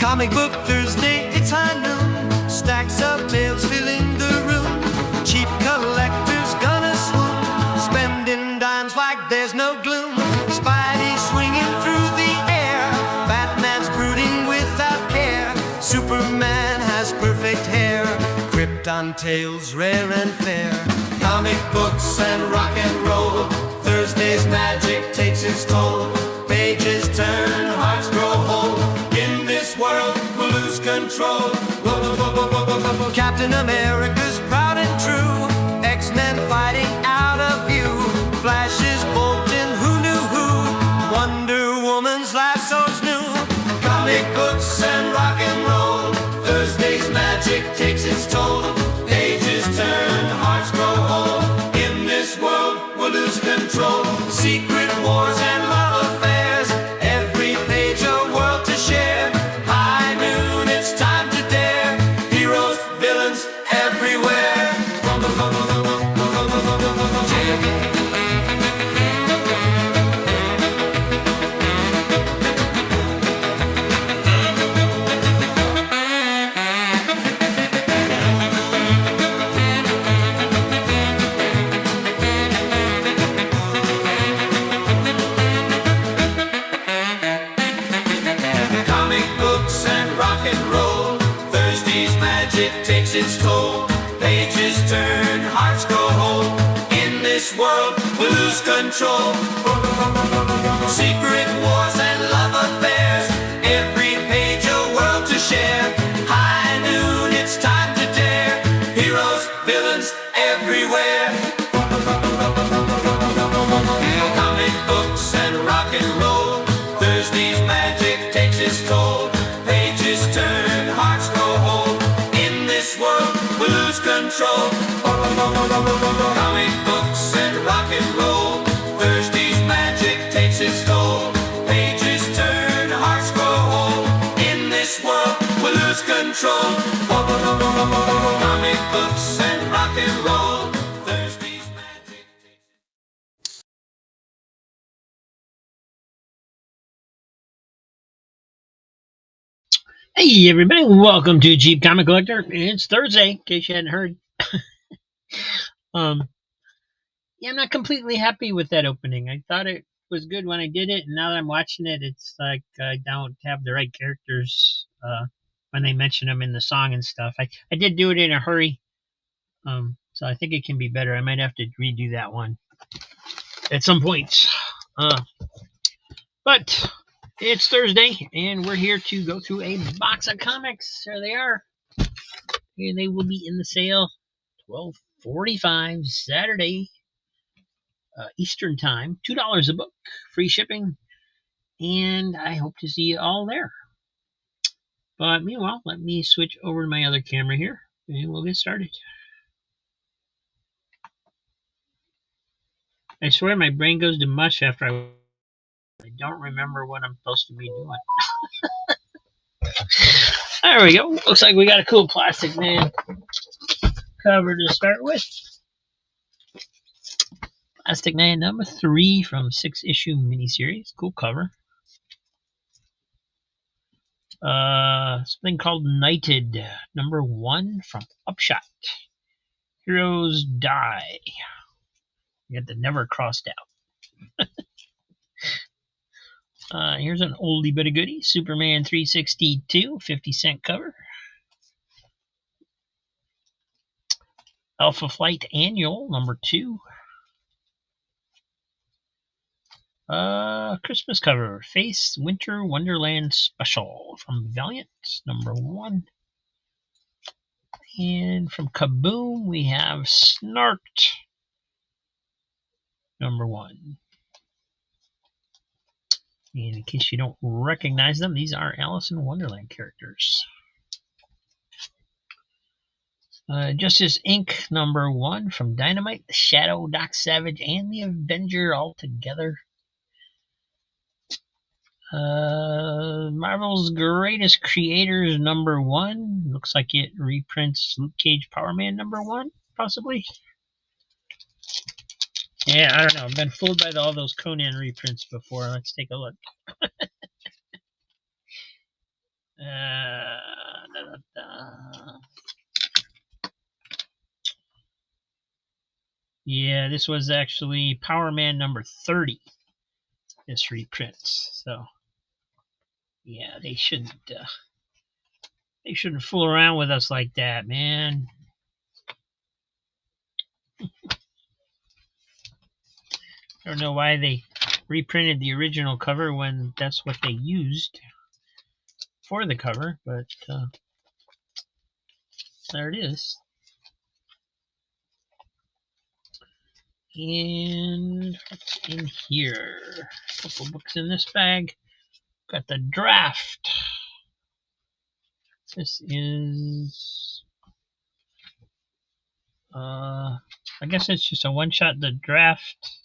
Comic book Thursday, it's high noon. Stacks of mails filling the room. Cheap collectors gonna swoon, spending dimes like there's no gloom. Spidey swinging through the air, Batman's brooding without care. Superman has perfect hair, Krypton tales rare and fair. Comic books and rock and roll, Thursday's magic takes its toll. Pages turn, hearts grow whole. In this world we'll lose control. Captain America's proud and true, X-Men fighting out of view. Flash is bolting, who knew who? Wonder Woman's lasso's new. Comic books and rock and roll, Thursday's magic takes its toll. Pages turn, hearts grow whole. In this world we'll lose control. Secret wars and love affairs, every page a world to share. High noon, it's time to dare. Heroes, villains, everywhere. Takes its toll. Pages turn, hearts grow whole. In this world we lose control. Secret wars and love affairs, every page a world to share. High noon, it's time to dare. Heroes, villains, everywhere. Comic books and rock and roll, Thursday's magic takes its toll. Pages turn, hearts grow whole. World will lose control. Comic books and rock and roll, Thursday's magic takes its toll. Pages turn, hearts grow whole. In this world we'll lose control. Comic books and rock and roll, Thursday's magic takes. Hey everybody, welcome to Cheap Comic Collector. It's Thursday, in case you hadn't heard. Yeah, I'm not completely happy with that opening. I thought it was good when I did it, and now that I'm watching it, it's like I don't have the right characters when they mention them in the song and stuff. I did do it in a hurry, so I think it can be better. I might have to redo that one at some point. But it's Thursday, and we're here to go through a box of comics. There they are. And they will be in the sale $12.45 Saturday, Eastern Time. $2 a book, free shipping, and I hope to see you all there. But meanwhile, let me switch over to my other camera here, and we'll get started. I swear my brain goes to mush after I don't remember what I'm supposed to be doing. There we go. Looks like we got a cool Plastic Man cover to start with. Plastic Man number 3 from 6-issue miniseries. Cool cover. Something called Knighted number 1 from Upshot. Heroes Die. You got the never crossed out. Here's an oldie but a goodie. Superman 362, 50-cent cover. Alpha Flight Annual, number 2. Christmas cover. Face Winter Wonderland Special from Valiant, number 1. And from Kaboom, we have Snarked, number 1. And in case you don't recognize them, these are Alice in Wonderland characters. Justice Inc. number 1 from Dynamite, the Shadow, Doc Savage, and the Avenger all together. Marvel's Greatest Creators number 1. Looks like it reprints Luke Cage Power Man number 1, possibly. Yeah, I don't know. I've been fooled by all those Conan reprints before. Let's take a look. Yeah, this was actually Power Man number 30. This reprints. So yeah, they shouldn't fool around with us like that, man. I don't know why they reprinted the original cover when that's what they used for the cover, but there it is. And what's in here? A couple books in this bag. Got the draft. This is I guess it's just a one-shot, the draft.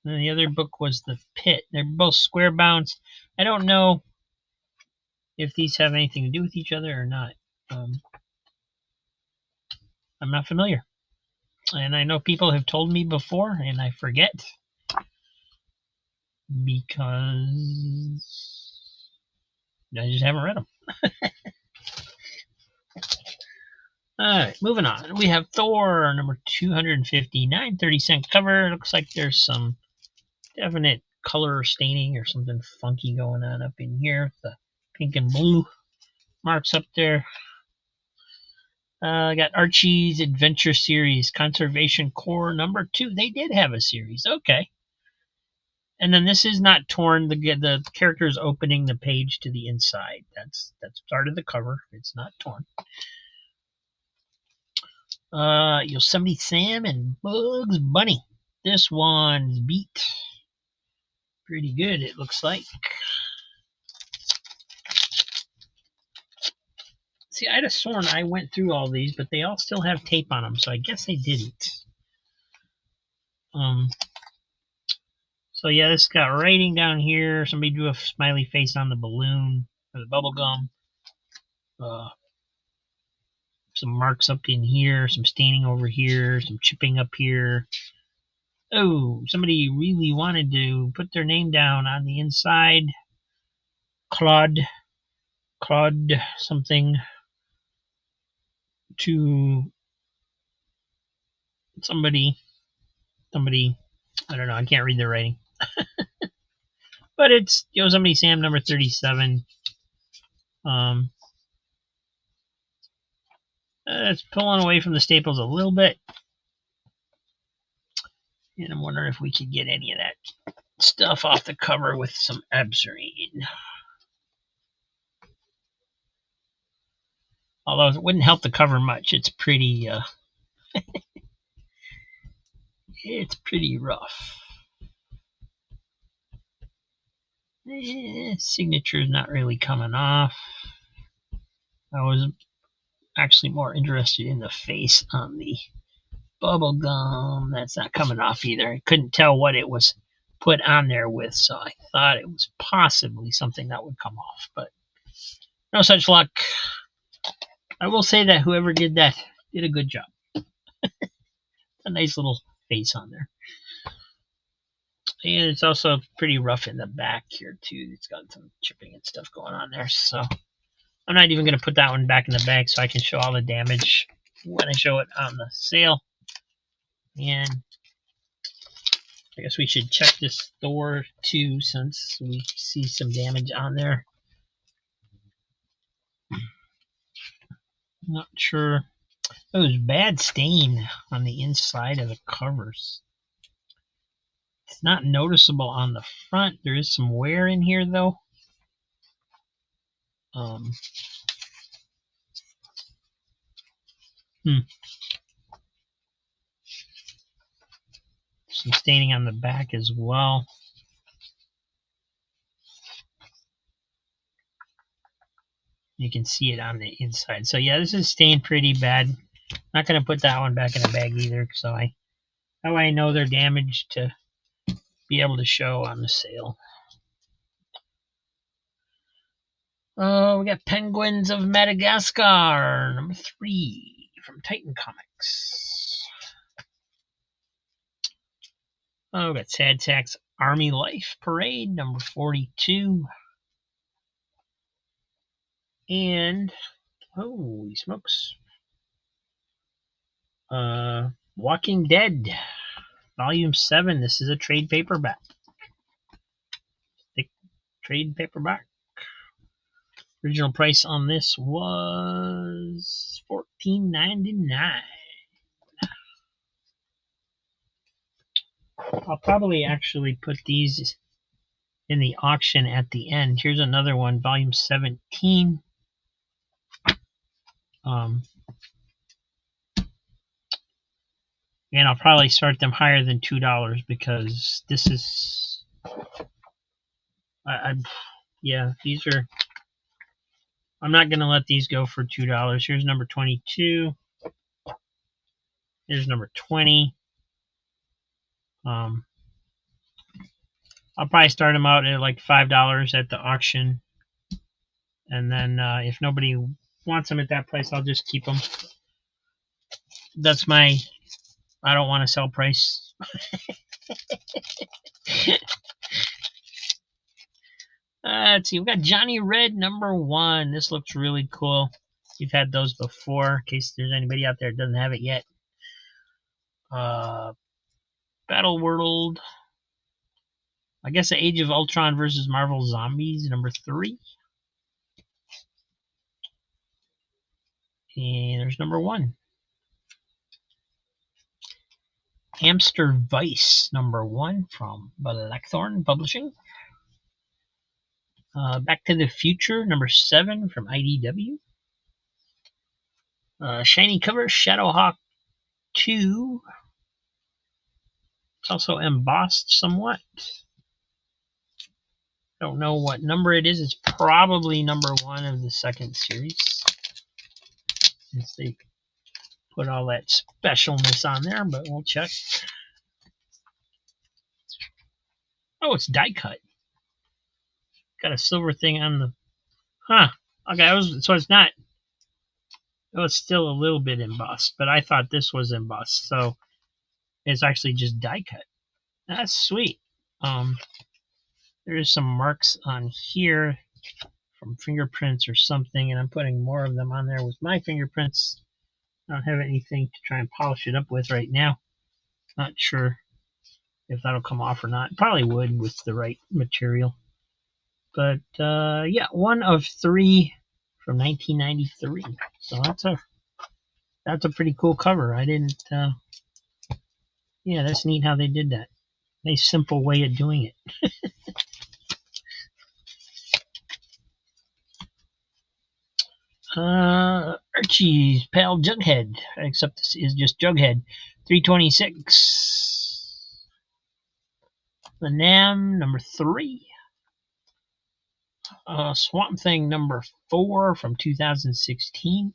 And then the other book was the pit. They're both square bounds. I don't know if these have anything to do with each other or not. I'm not familiar. And I know people have told me before, and I forget. Because I just haven't read them. Alright, moving on. We have Thor, number 259, 30-cent cover. Looks like there's some definite color staining or something funky going on up in here. The pink and blue marks up there. Got Archie's Adventure Series, Conservation Corps number 2. They did have a series. Okay. And then this is not torn. The character is opening the page to the inside. That's part of the cover. It's not torn. Yosemite Sam and Bugs Bunny. This one's beat. Pretty good, it looks like. See, I'd have sworn I went through all these, but they all still have tape on them, so I guess I didn't. So yeah, this got writing down here. Somebody drew a smiley face on the balloon or the bubble gum. Some marks up in here, some staining over here, some chipping up here. Oh, somebody really wanted to put their name down on the inside. Claude something to somebody, I don't know, I can't read their writing. But it's Yosemite Sam number 37. It's pulling away from the staples a little bit. And I'm wondering if we could get any of that stuff off the cover with some Absarine. Although it wouldn't help the cover much. It's pretty it's pretty rough. Signature's not really coming off. I was actually more interested in the face on the bubble gum. That's not coming off either. I couldn't tell what it was put on there with, so I thought it was possibly something that would come off, but no such luck. I will say that whoever did that did a good job. A nice little face on there. And it's also pretty rough in the back here too. It's got some chipping and stuff going on there, so I'm not even going to put that one back in the bag so I can show all the damage when I show it on the sale. And I guess we should check this Thor too, since we see some damage on there. Not sure. Oh, there's bad stain on the inside of the covers. It's not noticeable on the front. There is some wear in here though. Some staining on the back as well. You can see it on the inside. So yeah, this is stained pretty bad. Not going to put that one back in the bag either, so that way I know they're damaged to be able to show on the sale. We got Penguins of Madagascar, number 3 from Titan Comics. We got Sad Sack's Army Life Parade, number 42. And holy smokes, Walking Dead, Volume 7. This is a trade paperback. Thick trade paperback. Original price on this was $14.99. I'll probably actually put these in the auction at the end. Here's another one, Volume 17. And I'll probably start them higher than $2 because this is, yeah, these are, I'm not going to let these go for $2. Here's number 22. Here's number 20. I'll probably start them out at like $5 at the auction. And then if nobody wants them at that price, I'll just keep them. That's my, I don't want to sell price. Let's see. We got Johnny Red number 1. This looks really cool. We've had those before, in case there's anybody out there that doesn't have it yet. Battle World. I guess the Age of Ultron versus Marvel Zombies number 3. And there's number 1. Hamster Vice number 1 from Blackthorn Publishing. Back to the Future number 7 from IDW. Shiny cover, Shadowhawk 2. It's also embossed somewhat. Don't know what number it is. It's probably number 1 of the second series, since they put all that specialness on there, but we'll check. Oh, it's die cut. Got a silver thing on the... Huh. Okay, so it's not... It was still a little bit embossed, but I thought this was embossed, so it's actually just die cut. That's sweet. There's some marks on here from fingerprints or something, and I'm putting more of them on there with my fingerprints. I don't have anything to try and polish it up with right now. Not sure if that'll come off or not. Probably would with the right material. But yeah, 1 of 3 from 1993. So that's a pretty cool cover. I didn't. Yeah, that's neat how they did that. Nice simple way of doing it. Archie's pal Jughead, except this is just Jughead. 326. The Nam number 3. Swamp Thing number 4 from 2016.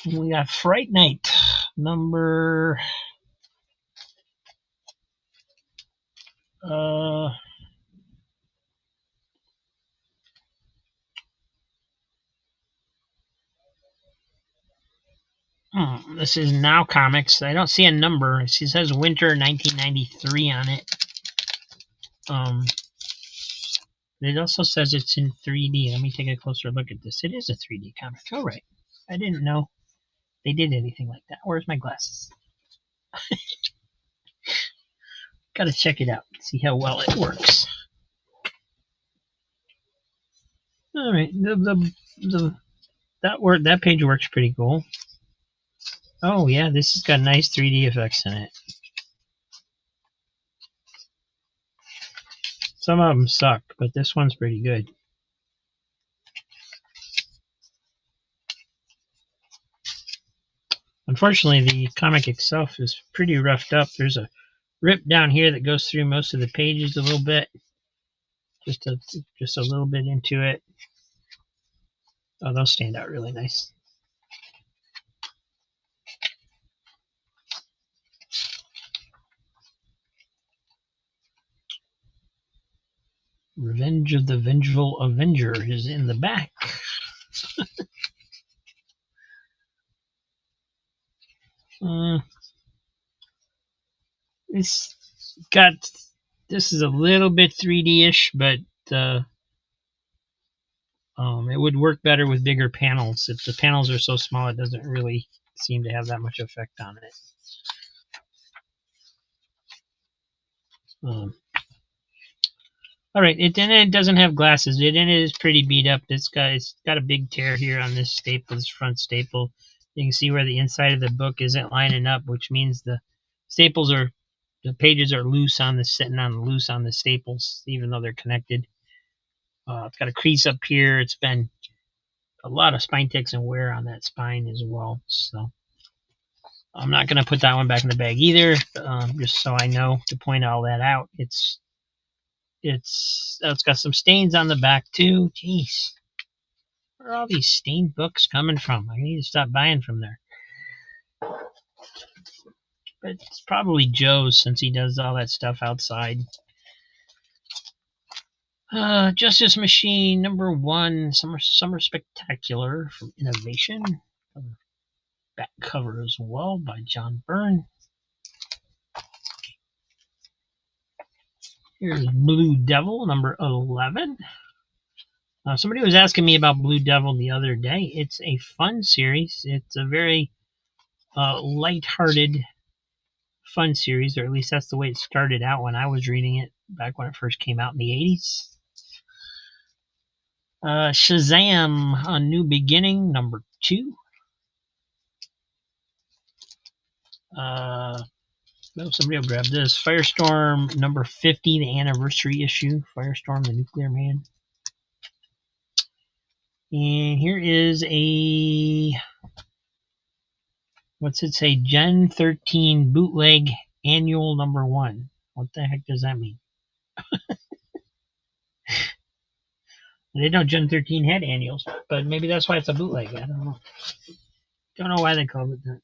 We got Fright Night number this is Now Comics. I don't see a number. It says Winter 1993 on it. It also says it's in 3D. Let me take a closer look at this. It is a 3D comic. Oh, right. I didn't know they did anything like that. Where's my glasses? Gotta check it out. See how well it works. All right. That page works pretty cool. Oh yeah, this has got nice 3D effects in it. Some of them suck, but this one's pretty good. Unfortunately, the comic itself is pretty roughed up. There's a rip down here that goes through most of the pages a little bit. Just a little bit into it. Oh, those stand out really nice. Revenge of the Vengeful Avenger is in the back. It's got This is a little bit 3D-ish, but it would work better with bigger panels. If the panels are so small, it doesn't really seem to have that much effect on it. All right, it doesn't have glasses. It is pretty beat up. This guy's got a big tear here on this staple, this front staple. You can see where the inside of the book isn't lining up, which means the pages are loose on the sitting on loose on the staples, even though they're connected. It's got a crease up here. It's been a lot of spine ticks and wear on that spine as well. So I'm not going to put that one back in the bag either, just so I know to point all that out. It's got some stains on the back too. Jeez, where are all these stained books coming from? I need to stop buying from there. But it's probably Joe's, since he does all that stuff outside. Justice Machine #1, Summer Spectacular from Innovation. Back cover as well by John Byrne. Here's Blue Devil #11. Somebody was asking me about Blue Devil the other day. It's a fun series. It's a very light-hearted, fun series, or at least that's the way it started out when I was reading it back when it first came out in the 80s. Shazam: A New Beginning #2. Somebody will grab this. Firestorm #50, the anniversary issue. Firestorm, the Nuclear Man. And here is a, what's it say? Gen 13 bootleg annual #1. What the heck does that mean? I didn't know Gen 13 had annuals, but maybe that's why it's a bootleg. I don't know. Don't know why they called it that.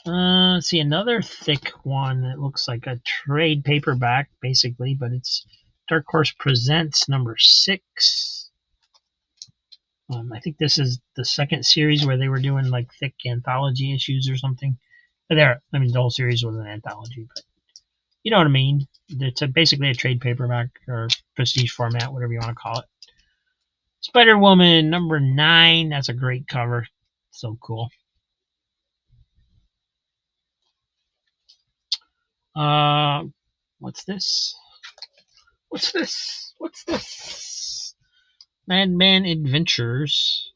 Let's see, another thick one that looks like a trade paperback, basically, but it's Dark Horse Presents #6. I think this is the second series where they were doing like thick anthology issues or something. But the whole series was an anthology, but you know what I mean. It's basically a trade paperback or prestige format, whatever you want to call it. Spider-Woman #9. That's a great cover. So cool. What's this? What's this? Madman Adventures.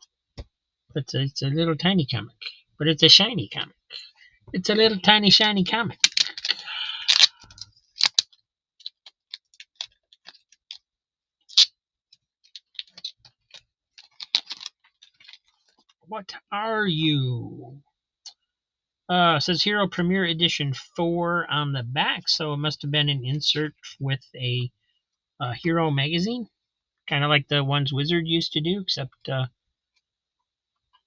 It's a little tiny comic, but it's a shiny comic. It's a little tiny shiny comic. What are you? It says Hero Premiere Edition 4 on the back, so it must have been an insert with a Hero magazine, kind of like the ones Wizard used to do, except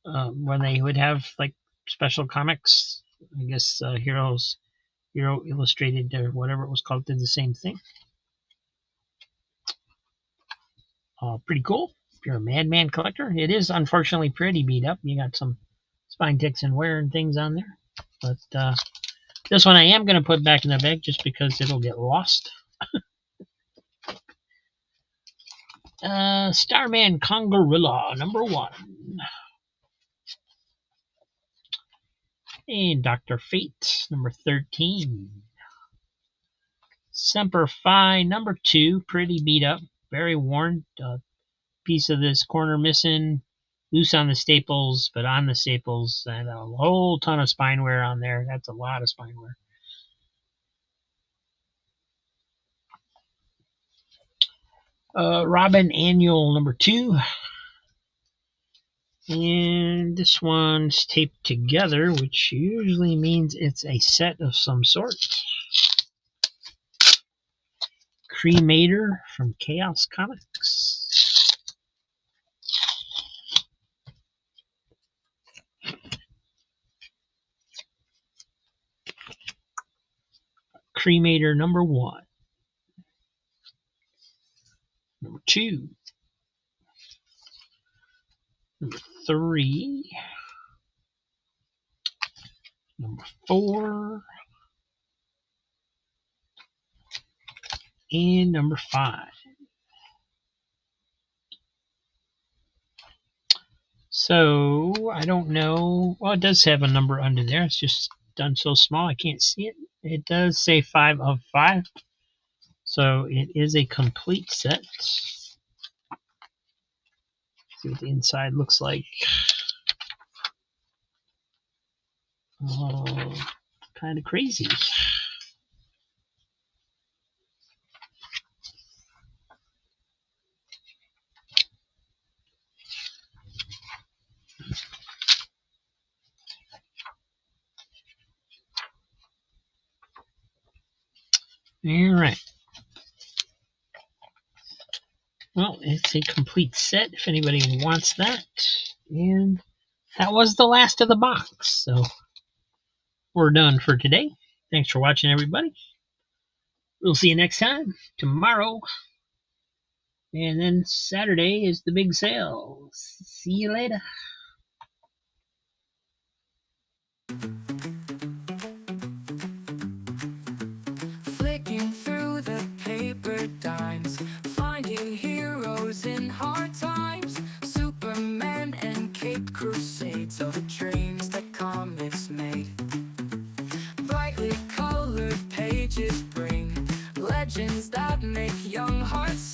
when they would have like special comics. I guess Hero Illustrated or whatever it was called did the same thing. Pretty cool. If you're a Madman collector, it is unfortunately pretty beat up. You got some spine ticks and wear and things on there. But this one I am going to put back in the bag just because it'll get lost. Starman Congorilla #1. And Dr. Fate #13. Semper Fi #2. Pretty beat up. Very worn. Piece of this corner missing. Loose on the staples, but on the staples, and a whole ton of spine wear on there. That's a lot of spine wear. Robin Annual #2. And this one's taped together, which usually means it's a set of some sort. Cremator from Chaos Comics. Cremator #1. #2. #3. #4. and number 5. So I don't know. Well, it does have a number under there. It's just done so small I can't see it. It does say 5 of 5. So it is a complete set. See what the inside looks like. Oh, kind of crazy. All right. Well, it's a complete set if anybody wants that. And that was the last of the box. So we're done for today. Thanks for watching, everybody. We'll see you next time, tomorrow. And then Saturday is the big sale. See you later. Flicking through the paper dimes, finding heroes in hard times. Superman and Cape Crusades are the dreams that comics made. Brightly colored pages bring legends that make young hearts